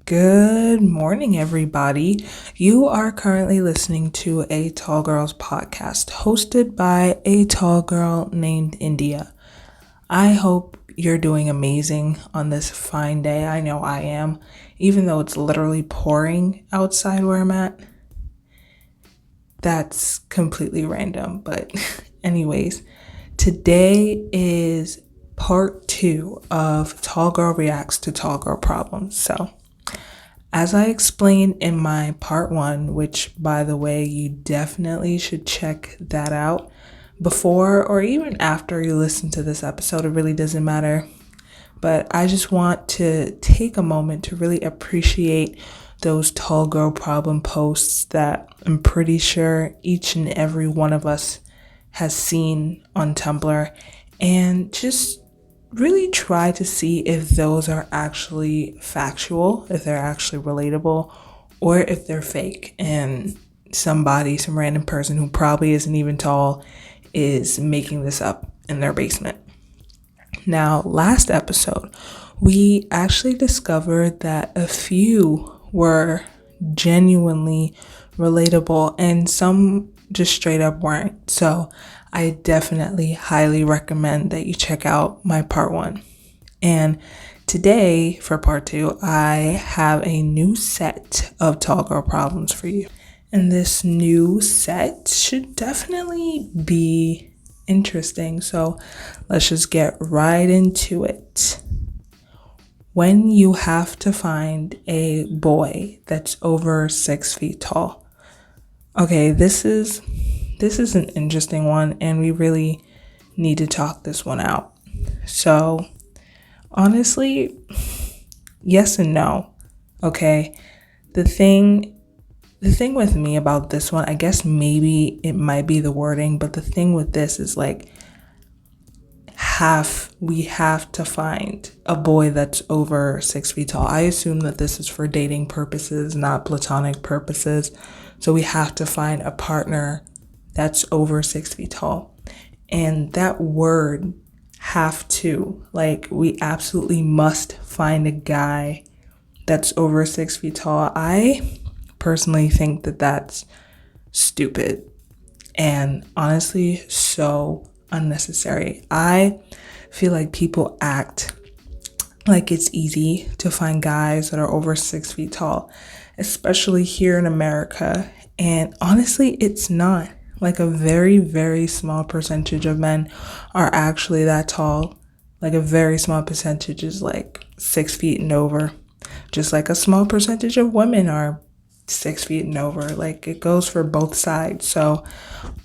Good morning, everybody. You are currently listening to a Tall Girls podcast hosted by a tall girl named India. I hope you're doing amazing on this fine day. I know I am, even though it's literally pouring outside where I'm at. That's completely random, but, anyways, today is part two of Tall Girl Reacts to Tall Girl Problems. So, as I explained in my part one, which by the way, you definitely should check that out before or even after you listen to this episode, it really doesn't matter. But I just want to take a moment to really appreciate those tall girl problem posts that I'm pretty sure each and every one of us has seen on Tumblr, and just really try to see if those are actually factual, if they're actually relatable, or if they're fake and some random person who probably isn't even tall is making this up in their basement. Now, last episode, we actually discovered that a few were genuinely relatable and some just straight up weren't. So I definitely highly recommend that you check out my part one. And today, for part two, I have a new set of tall girl problems for you. And this new set should definitely be interesting. So let's just get right into it. When you have to find a boy that's over 6 feet tall. Okay, this is an interesting one, and we really need to talk this one out. So honestly, yes and no. Okay. The thing with me about this one, I guess maybe it might be the wording, but the thing with this is like we have to find a boy that's over 6 feet tall. I assume that this is for dating purposes, not platonic purposes. So we have to find a partner that's over 6 feet tall. And that word have to, like, we absolutely must find a guy that's over 6 feet tall. I personally think that that's stupid and honestly so unnecessary. I feel like people act like it's easy to find guys that are over 6 feet tall, especially here in America. And honestly, it's not. Like a very, very small percentage of men are actually that tall. Like a very small percentage is like 6 feet and over. Just like a small percentage of women are 6 feet and over. Like it goes for both sides. So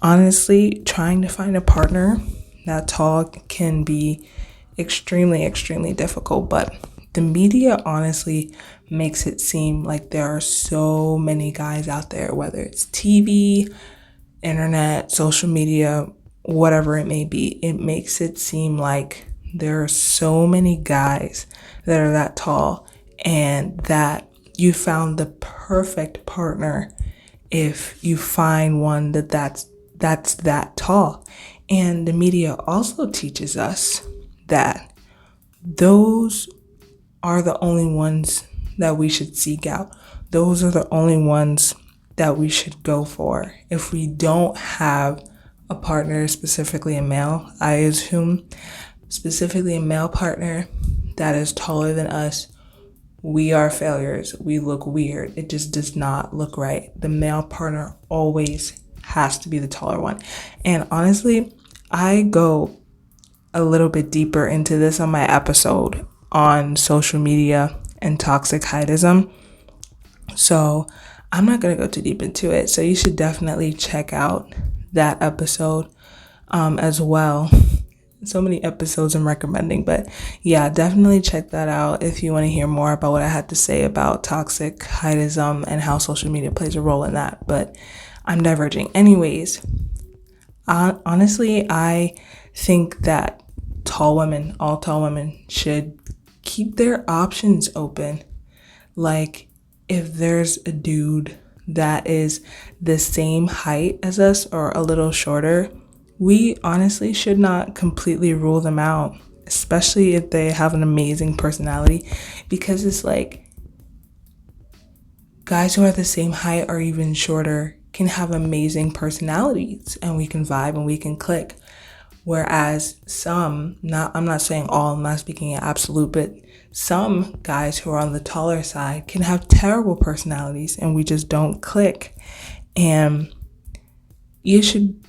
honestly, trying to find a partner that tall can be extremely, extremely difficult. But the media honestly makes it seem like there are so many guys out there, whether it's TV, internet, social media, whatever it may be. It makes it seem like there are so many guys that are that tall and that you found the perfect partner if you find one that's that tall. And the media also teaches us that those are the only ones that we should seek out. Those are the only ones that we should go for. If we don't have a partner, specifically a male, I assume specifically a male partner that is taller than us, we are failures. We look weird. It just does not look right. The male partner always has to be the taller one. And honestly, I go a little bit deeper into this on my episode on social media and toxic heightism. So I'm not going to go too deep into it. So you should definitely check out that episode as well. So many episodes I'm recommending, but yeah, definitely check that out if you want to hear more about what I had to say about toxic heightism and how social media plays a role in that. But I'm diverging. Anyways, honestly, I think that all tall women should keep their options open. Like, if there's a dude that is the same height as us or a little shorter, we honestly should not completely rule them out, especially if they have an amazing personality, because it's like guys who are the same height or even shorter can have amazing personalities and we can vibe and we can click. Whereas some, I'm not saying all, I'm not speaking in absolute, but some guys who are on the taller side can have terrible personalities and we just don't click. And you should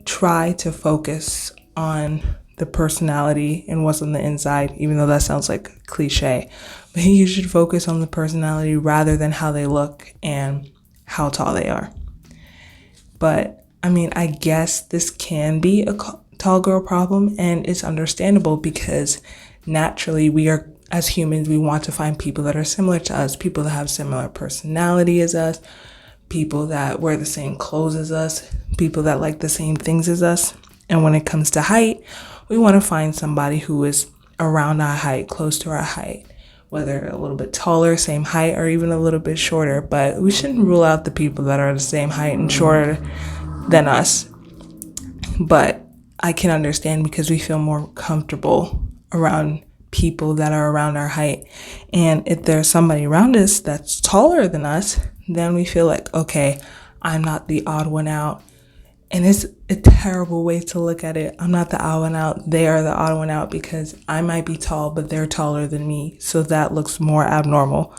try to focus on the personality and what's on the inside, even though that sounds like cliche. But you should focus on the personality rather than how they look and how tall they are. But I mean, I guess this can be a tall girl problem, and it's understandable because naturally we are, as humans, we want to find people that are similar to us, people that have similar personality as us, people that wear the same clothes as us, people that like the same things as us. And when it comes to height, we want to find somebody who is around our height, close to our height, whether a little bit taller, same height, or even a little bit shorter. But we shouldn't rule out the people that are the same height and shorter than us. But I can understand because we feel more comfortable around people that are around our height. And if there's somebody around us that's taller than us, then we feel like, okay, I'm not the odd one out. And it's a terrible way to look at it. I'm not the odd one out. They are the odd one out because I might be tall, but they're taller than me. So that looks more abnormal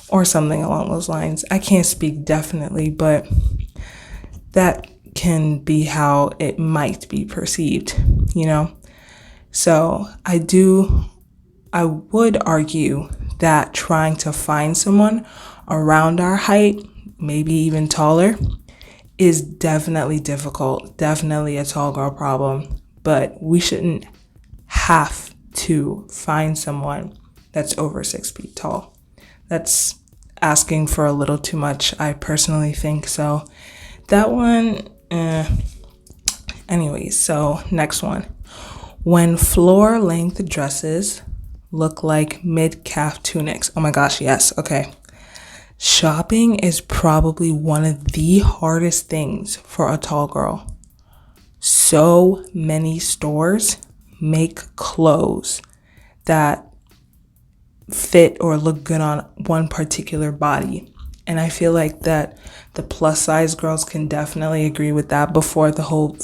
or something along those lines. I can't speak definitely, but that can be how it might be perceived, you know? So I would argue that trying to find someone around our height, maybe even taller, is definitely difficult, definitely a tall girl problem, but we shouldn't have to find someone that's over 6 feet tall. That's asking for a little too much, I personally think. So that one, anyways, so next one. When floor length dresses look like mid-calf tunics. Oh my gosh, yes, okay. Shopping is probably one of the hardest things for a tall girl. So many stores make clothes that fit or look good on one particular body. And I feel like that the plus size girls can definitely agree with that. Before the whole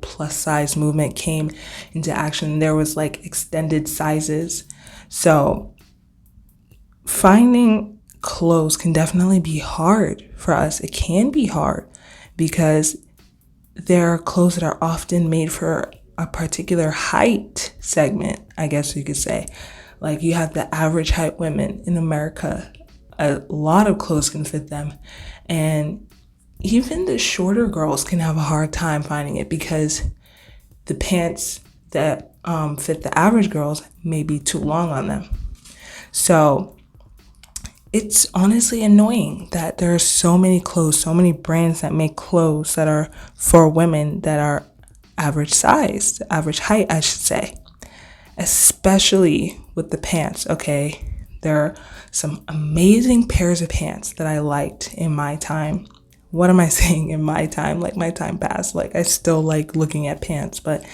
plus size movement came into action, there was like extended sizes. So finding clothes can definitely be hard for us. It can be hard because there are clothes that are often made for a particular height segment, I guess you could say. Like you have the average height women in America, a lot of clothes can fit them. And even the shorter girls can have a hard time finding it because the pants that fit the average girls may be too long on them. So it's honestly annoying that there are so many clothes, so many brands that make clothes that are for women that are average size, average height, I should say, especially with the pants, okay? There are some amazing pairs of pants that I liked in my time. What am I saying in my time? Like my time passed. Like I still like looking at pants, but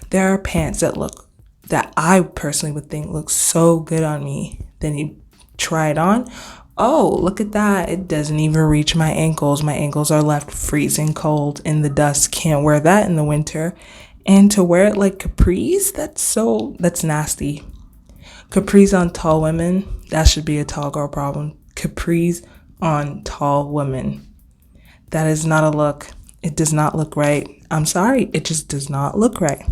there are pants that I personally would think look so good on me. Then you try it on. Oh, look at that. It doesn't even reach my ankles. My ankles are left freezing cold in the dust. Can't wear that in the winter. And to wear it like capris, that's nasty. Capris on tall women, that should be a tall girl problem. Capris on tall women. That is not a look. It does not look right. I'm sorry, it just does not look right.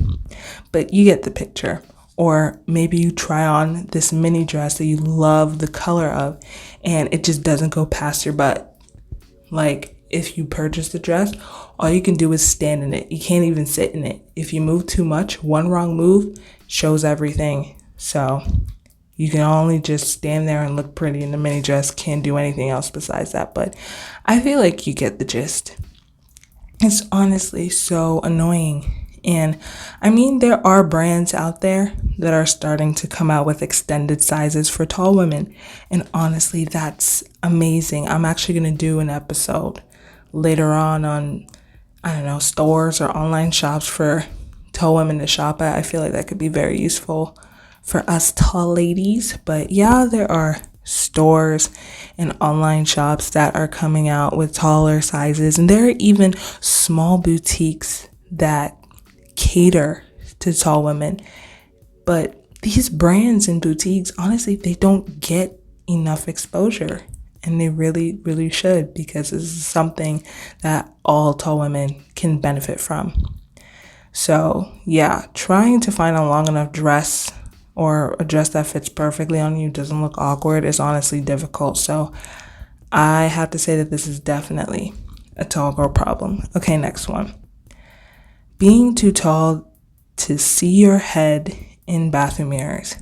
But you get the picture. Or maybe you try on this mini dress that you love the color of and it just doesn't go past your butt. Like if you purchase the dress, all you can do is stand in it. You can't even sit in it. If you move too much, one wrong move shows everything. So you can only just stand there and look pretty in the mini dress. Can't do anything else besides that. But I feel like you get the gist. It's honestly so annoying. And I mean, there are brands out there that are starting to come out with extended sizes for tall women. And honestly, that's amazing. I'm actually going to do an episode later on, I don't know, stores or online shops for tall women to shop at. I feel like that could be very useful for us tall ladies. But yeah, there are stores and online shops that are coming out with taller sizes. And there are even small boutiques that cater to tall women. But these brands and boutiques, honestly, they don't get enough exposure. And they really, really should, because this is something that all tall women can benefit from. So, yeah, trying to find a long enough dress or a dress that fits perfectly on you, doesn't look awkward, is honestly difficult. So, I have to say that this is definitely a tall girl problem. Okay, next one. Being too tall to see your head in bathroom mirrors.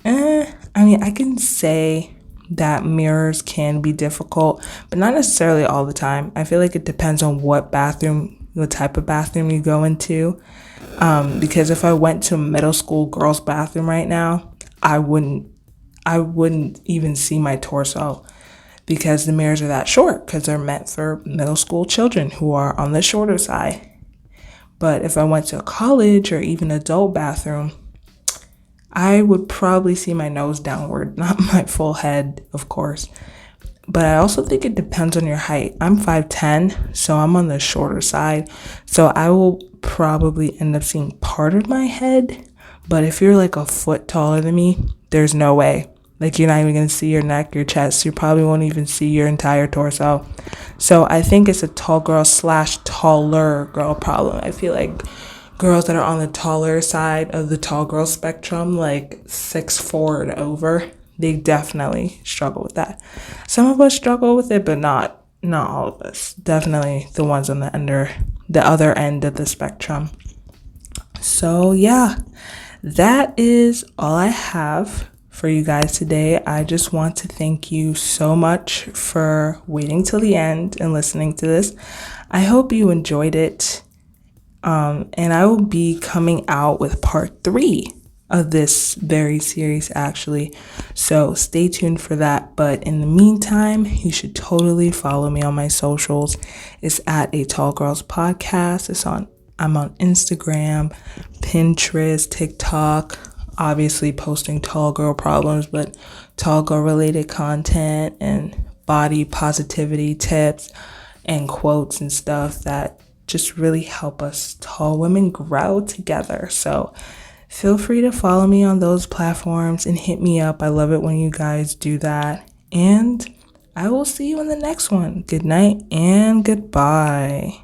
I can say that mirrors can be difficult, but not necessarily all the time. I feel like it depends on what type of bathroom you go into. Because if I went to a middle school girls' bathroom right now, I wouldn't even see my torso, because the mirrors are that short, because they're meant for middle school children who are on the shorter side. But if I went to a college or even adult bathroom, I would probably see my nose downward, not my full head, of course. But I also think it depends on your height. I'm 5'10", so I'm on the shorter side. So I will probably end up seeing part of my head. But if you're like a foot taller than me, there's no way. Like, you're not even going to see your neck, your chest. You probably won't even see your entire torso. So I think it's a tall girl / taller girl problem. I feel like girls that are on the taller side of the tall girl spectrum, like 6'4" and over, they definitely struggle with that. Some of us struggle with it, but not all of us. Definitely the ones on the other end of the spectrum. So yeah, that is all I have for you guys today. I just want to thank you so much for waiting till the end and listening to this. I hope you enjoyed it. And I will be coming out with part 3 of this very series, actually. So stay tuned for that. But in the meantime, you should totally follow me on my socials. It's at A Tall Girls Podcast. I'm on Instagram, Pinterest, TikTok, obviously posting tall girl problems, but tall girl related content and body positivity tips and quotes and stuff that just really help us tall women grow together. So feel free to follow me on those platforms and hit me up. I love it when you guys do that. And I will see you in the next one. Good night and goodbye.